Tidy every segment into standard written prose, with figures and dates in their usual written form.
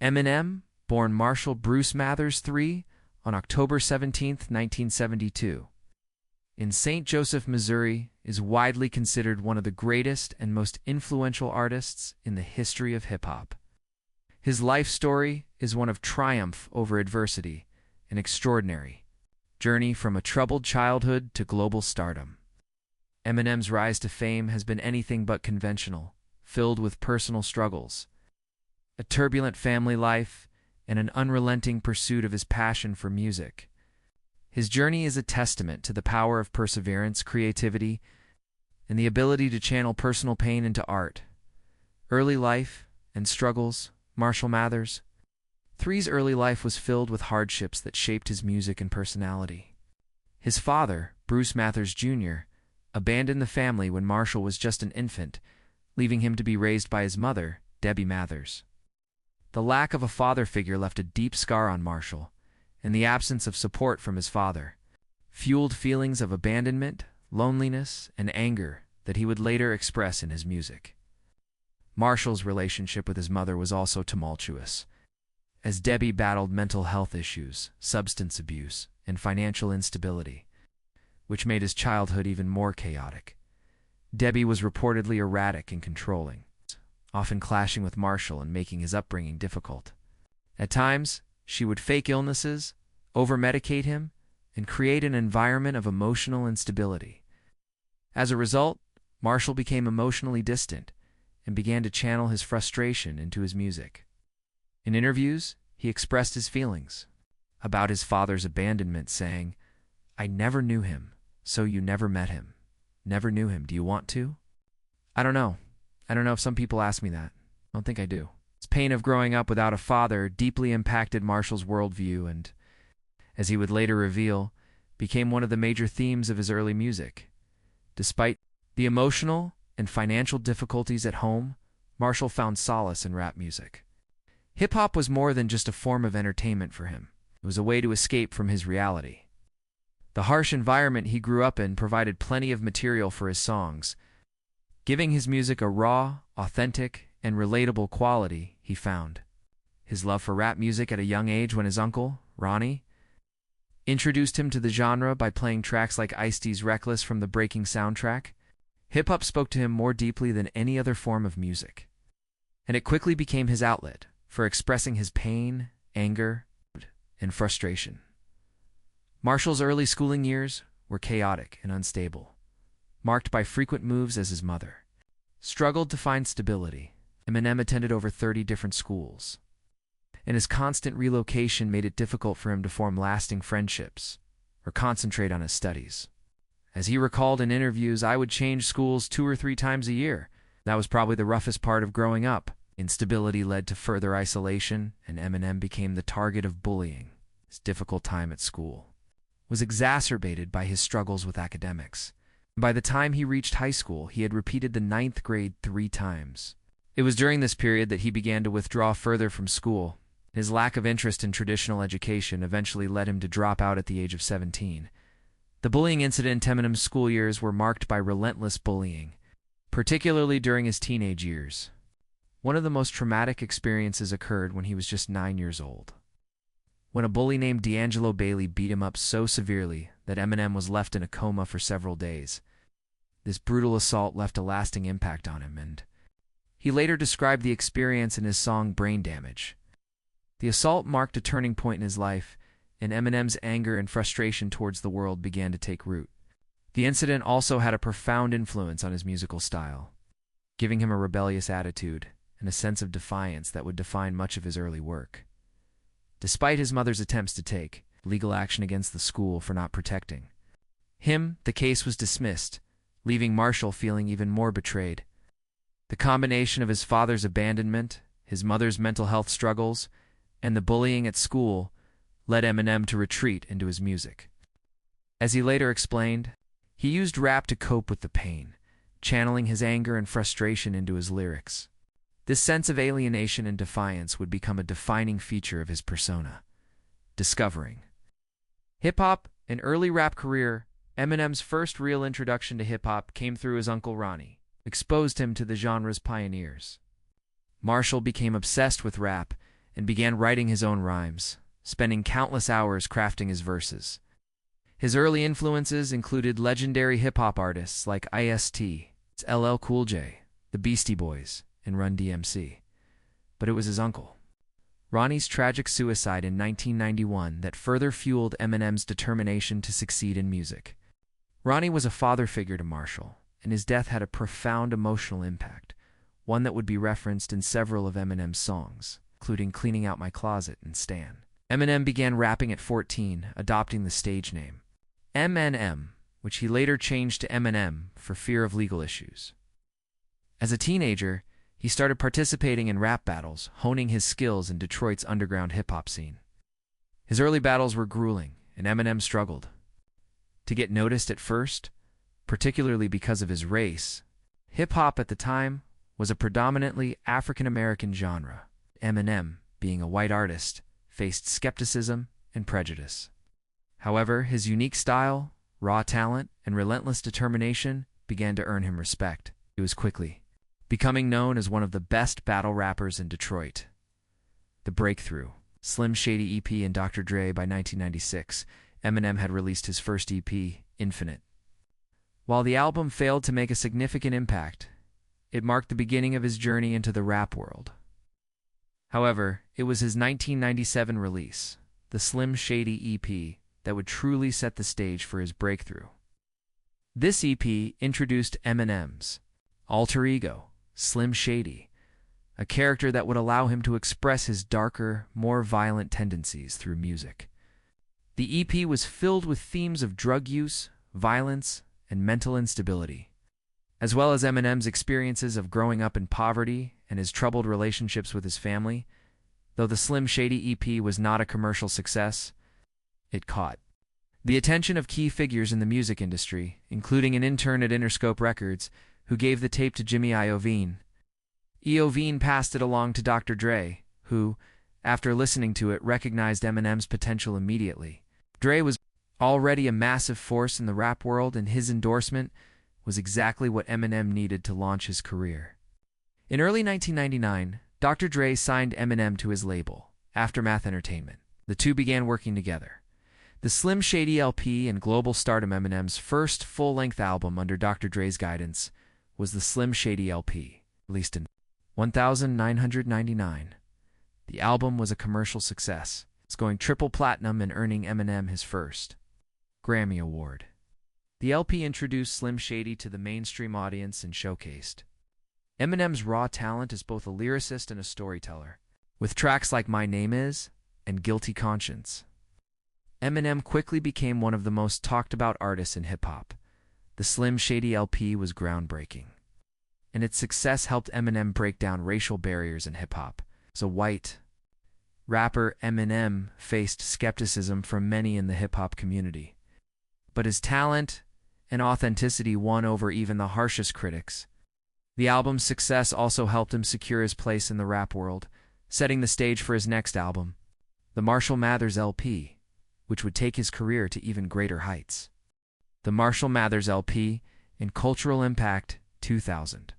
Eminem, born Marshall Bruce Mathers III on October 17, 1972, in St. Joseph, Missouri, is widely considered one of the greatest and most influential artists in the history of hip-hop. His life story is one of triumph over adversity, an extraordinary journey from a troubled childhood to global stardom. Eminem's rise to fame has been anything but conventional, filled with personal struggles, a turbulent family life, and an unrelenting pursuit of his passion for music. His journey is a testament to the power of perseverance, creativity, and the ability to channel personal pain into art. Early life and struggles. Marshall Mathers III's early life was filled with hardships that shaped his music and personality. His father, Bruce Mathers Jr., abandoned the family when Marshall was just an infant, leaving him to be raised by his mother, Debbie Mathers. The lack of a father figure left a deep scar on Marshall, and the absence of support from his father fueled feelings of abandonment, loneliness, and anger that he would later express in his music. Marshall's relationship with his mother was also tumultuous, as Debbie battled mental health issues, substance abuse, and financial instability, which made his childhood even more chaotic. Debbie was reportedly erratic and controlling, often clashing with Marshall and making his upbringing difficult. At times, she would fake illnesses, over-medicate him, and create an environment of emotional instability. As a result, Marshall became emotionally distant and began to channel his frustration into his music. In interviews, he expressed his feelings about his father's abandonment, saying, "I never knew him, so you never met him. Never knew him. Do you want to?" I don't know. I don't know if some people ask me that. I don't think I do. His pain of growing up without a father deeply impacted Marshall's worldview and, as he would later reveal, became one of the major themes of his early music. Despite the emotional and financial difficulties at home, Marshall found solace in rap music. Hip-hop was more than just a form of entertainment for him. It was a way to escape from his reality. The harsh environment he grew up in provided plenty of material for his songs, giving his music a raw, authentic, and relatable quality he found. His love for rap music at a young age when his uncle, Ronnie, introduced him to the genre by playing tracks like Ice-T's Reckless from the Breaking soundtrack. Hip-hop spoke to him more deeply than any other form of music, and it quickly became his outlet for expressing his pain, anger, and frustration. Marshall's early schooling years were chaotic and unstable, marked by frequent moves as his mother struggled to find stability. Eminem attended over 30 different schools, and his constant relocation made it difficult for him to form lasting friendships or concentrate on his studies. As he recalled in interviews, "I would change schools 2 or 3 times a year. That was probably the roughest part of growing up." Instability led to further isolation, and Eminem became the target of bullying. His difficult time at school was exacerbated by his struggles with academics. By the time he reached high school, he had repeated the 9th grade 3 times. It was during this period that he began to withdraw further from school. His lack of interest in traditional education eventually led him to drop out at the age of 17. The bullying incident in Eminem's school years were marked by relentless bullying, particularly during his teenage years. One of the most traumatic experiences occurred when he was just 9 years old, when a bully named D'Angelo Bailey beat him up so severely that Eminem was left in a coma for several days. This brutal assault left a lasting impact on him, and he later described the experience in his song Brain Damage. The assault marked a turning point in his life, and Eminem's anger and frustration towards the world began to take root. The incident also had a profound influence on his musical style, giving him a rebellious attitude and a sense of defiance that would define much of his early work. Despite his mother's attempts to take legal action against the school for not protecting him, the case was dismissed, leaving Marshall feeling even more betrayed. The combination of his father's abandonment, his mother's mental health struggles, and the bullying at school led Eminem to retreat into his music. As he later explained, he used rap to cope with the pain, channeling his anger and frustration into his lyrics. This sense of alienation and defiance would become a defining feature of his persona. Discovering hip-hop, an early rap career. Eminem's first real introduction to hip-hop came through his uncle Ronnie, exposed him to the genre's pioneers. Marshall became obsessed with rap and began writing his own rhymes, spending countless hours crafting his verses. His early influences included legendary hip-hop artists like Ice-T, LL Cool J, the Beastie Boys, and Run DMC. But it was his uncle, Ronnie's tragic suicide in 1991, that further fueled Eminem's determination to succeed in music. Ronnie was a father figure to Marshall, and his death had a profound emotional impact, one that would be referenced in several of Eminem's songs, including Cleaning Out My Closet and Stan. Eminem began rapping at 14, adopting the stage name Eminem, which he later changed to Eminem for fear of legal issues. As a teenager, he started participating in rap battles, honing his skills in Detroit's underground hip-hop scene. His early battles were grueling, and Eminem struggled to get noticed at first, particularly because of his race. Hip-hop at the time was a predominantly African-American genre. Eminem, being a white artist, faced skepticism and prejudice. However, his unique style, raw talent, and relentless determination began to earn him respect. He was quickly becoming known as one of the best battle rappers in Detroit. The Breakthrough, Slim Shady EP, and Dr. Dre. By 1996, Eminem had released his first EP, Infinite. While the album failed to make a significant impact, it marked the beginning of his journey into the rap world. However, it was his 1997 release, the Slim Shady EP, that would truly set the stage for his breakthrough. This EP introduced Eminem's alter ego, Slim Shady, a character that would allow him to express his darker, more violent tendencies through music. The EP was filled with themes of drug use, violence, and mental instability, as well as Eminem's experiences of growing up in poverty and his troubled relationships with his family. Though the Slim Shady EP was not a commercial success, it caught the attention of key figures in the music industry, including an intern at Interscope Records, who gave the tape to Jimmy Iovine. Iovine passed it along to Dr. Dre, who, after listening to it, recognized Eminem's potential immediately. Dre was already a massive force in the rap world, and his endorsement was exactly what Eminem needed to launch his career. In early 1999, Dr. Dre signed Eminem to his label, Aftermath Entertainment. The two began working together. The Slim Shady LP and global stardom. Eminem's first full-length album under Dr. Dre's guidance was the Slim Shady LP, released in 1999. The album was a commercial success, going triple platinum and earning Eminem his first Grammy Award. The LP introduced Slim Shady to the mainstream audience and showcased Eminem's raw talent as both a lyricist and a storyteller. With tracks like My Name Is and Guilty Conscience, Eminem quickly became one of the most talked-about artists in hip-hop. The Slim Shady LP was groundbreaking, and its success helped Eminem break down racial barriers in hip-hop. As a white rapper, Eminem faced skepticism from many in the hip-hop community, but his talent and authenticity won over even the harshest critics. The album's success also helped him secure his place in the rap world, setting the stage for his next album, the Marshall Mathers LP, which would take his career to even greater heights. The Marshall Mathers LP and Cultural Impact 2000.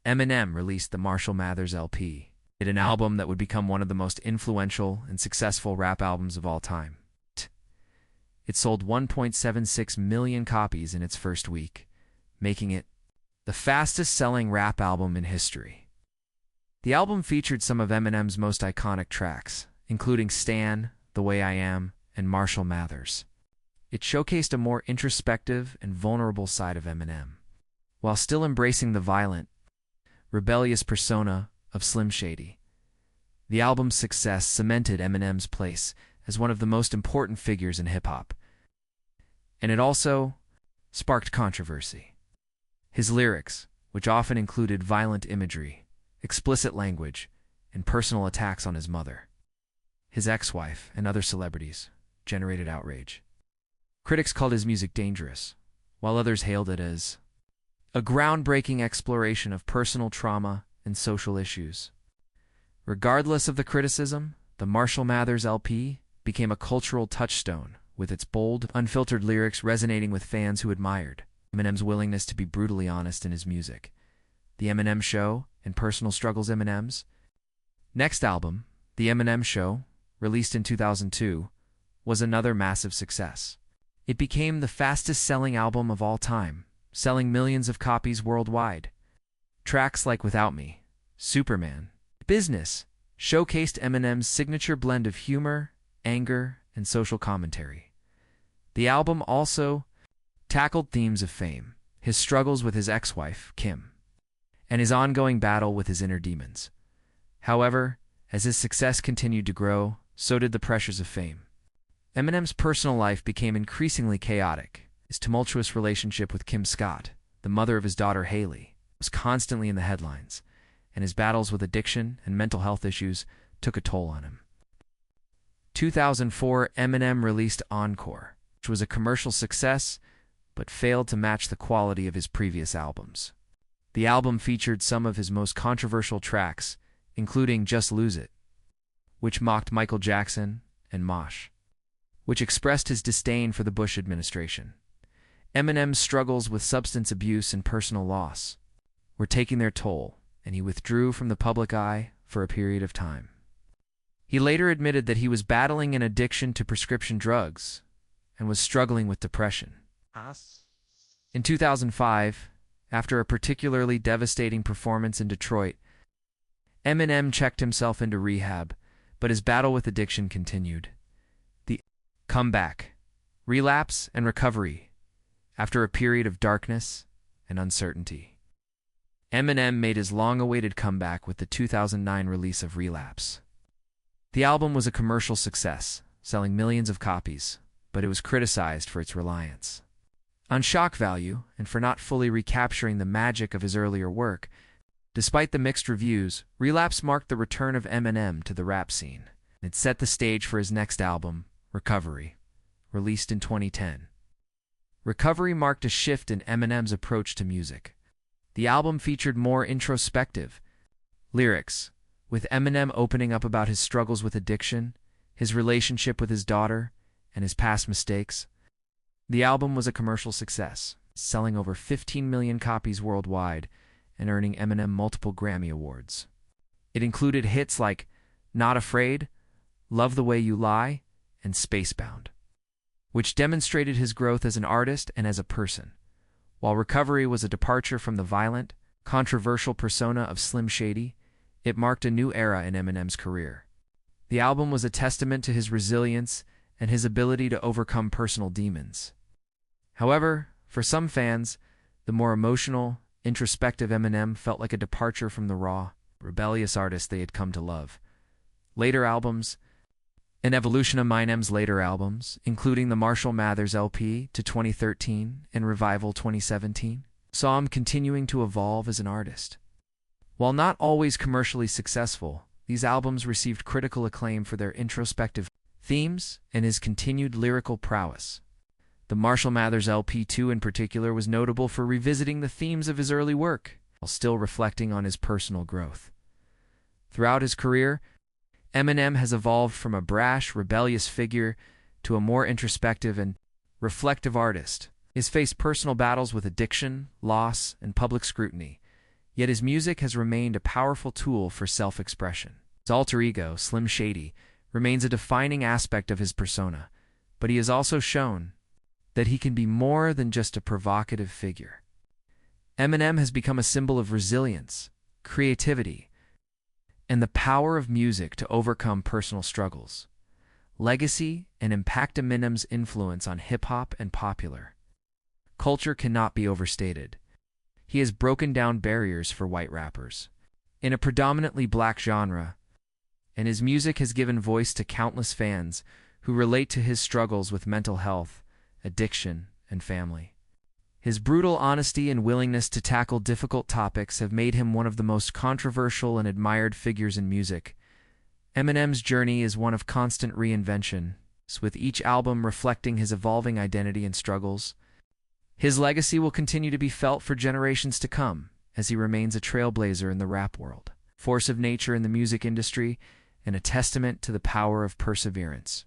Eminem released the Marshall Mathers LP, an album that would become one of the most influential and successful rap albums of all time. It sold 1.76 million copies in its first week, making it the fastest-selling rap album in history. The album featured some of Eminem's most iconic tracks, including Stan, The Way I Am, and Marshall Mathers. It showcased a more introspective and vulnerable side of Eminem, while still embracing the violent, rebellious persona of Slim Shady. The album's success cemented Eminem's place as one of the most important figures in hip-hop, and it also sparked controversy. His lyrics, which often included violent imagery, explicit language, and personal attacks on his mother, his ex-wife, and other celebrities, generated outrage. Critics called his music dangerous, while others hailed it as a groundbreaking exploration of personal trauma and social issues. Regardless of the criticism, the Marshall Mathers LP became a cultural touchstone, with its bold, unfiltered lyrics resonating with fans who admired Eminem's willingness to be brutally honest in his music. The Eminem Show and Personal Struggles. Eminem's next album, The Eminem Show, released in 2002, was another massive success. It became the fastest-selling album of all time, selling millions of copies worldwide. Tracks like Without Me, Superman, Business showcased Eminem's signature blend of humor, anger, and social commentary. The album also tackled themes of fame, his struggles with his ex-wife, Kim, and his ongoing battle with his inner demons. However, as his success continued to grow, so did the pressures of fame. Eminem's personal life became increasingly chaotic. His tumultuous relationship with Kim Scott, the mother of his daughter Haley, was constantly in the headlines, and his battles with addiction and mental health issues took a toll on him. 2004, Eminem released Encore, which was a commercial success but failed to match the quality of his previous albums. The album featured some of his most controversial tracks, including Just Lose It, which mocked Michael Jackson, and Mosh, which expressed his disdain for the Bush administration. Eminem's struggles with substance abuse and personal loss were taking their toll, and he withdrew from the public eye for a period of time. He later admitted that he was battling an addiction to prescription drugs and was struggling with depression. In 2005, after a particularly devastating performance in Detroit, Eminem checked himself into rehab, but his battle with addiction continued. The comeback, relapse, and recovery after a period of darkness and uncertainty. Eminem made his long-awaited comeback with the 2009 release of Relapse. The album was a commercial success, selling millions of copies, but it was criticized for its reliance on shock value and for not fully recapturing the magic of his earlier work. Despite the mixed reviews, Relapse marked the return of Eminem to the rap scene. It set the stage for his next album, Recovery, released in 2010. Recovery marked a shift in Eminem's approach to music. The album featured more introspective lyrics, with Eminem opening up about his struggles with addiction, his relationship with his daughter, and his past mistakes. The album was a commercial success, selling over 15 million copies worldwide and earning Eminem multiple Grammy Awards. It included hits like Not Afraid, Love the Way You Lie, and Spacebound, which demonstrated his growth as an artist and as a person. While Recovery was a departure from the violent, controversial persona of Slim Shady, it marked a new era in Eminem's career. The album was a testament to his resilience and his ability to overcome personal demons. However, for some fans, the more emotional, introspective Eminem felt like a departure from the raw, rebellious artist they had come to love. Later albums, an evolution of Eminem's later albums, including the Marshall Mathers LP to 2013 and Revival 2017, saw him continuing to evolve as an artist. While not always commercially successful, these albums received critical acclaim for their introspective themes and his continued lyrical prowess. The Marshall Mathers LP2 in particular was notable for revisiting the themes of his early work, while still reflecting on his personal growth. Throughout his career, Eminem has evolved from a brash, rebellious figure to a more introspective and reflective artist. He has faced personal battles with addiction, loss, and public scrutiny, yet his music has remained a powerful tool for self-expression. His alter ego, Slim Shady, remains a defining aspect of his persona, but he has also shown that he can be more than just a provocative figure. Eminem has become a symbol of resilience, creativity, and the power of music to overcome personal struggles. Legacy and impact. Eminem's influence on hip-hop and popular culture cannot be overstated. He has broken down barriers for white rappers in a predominantly black genre, and his music has given voice to countless fans who relate to his struggles with mental health, addiction, and family. His brutal honesty and willingness to tackle difficult topics have made him one of the most controversial and admired figures in music. Eminem's journey is one of constant reinvention, with each album reflecting his evolving identity and struggles. His legacy will continue to be felt for generations to come, as he remains a trailblazer in the rap world, force of nature in the music industry, and a testament to the power of perseverance.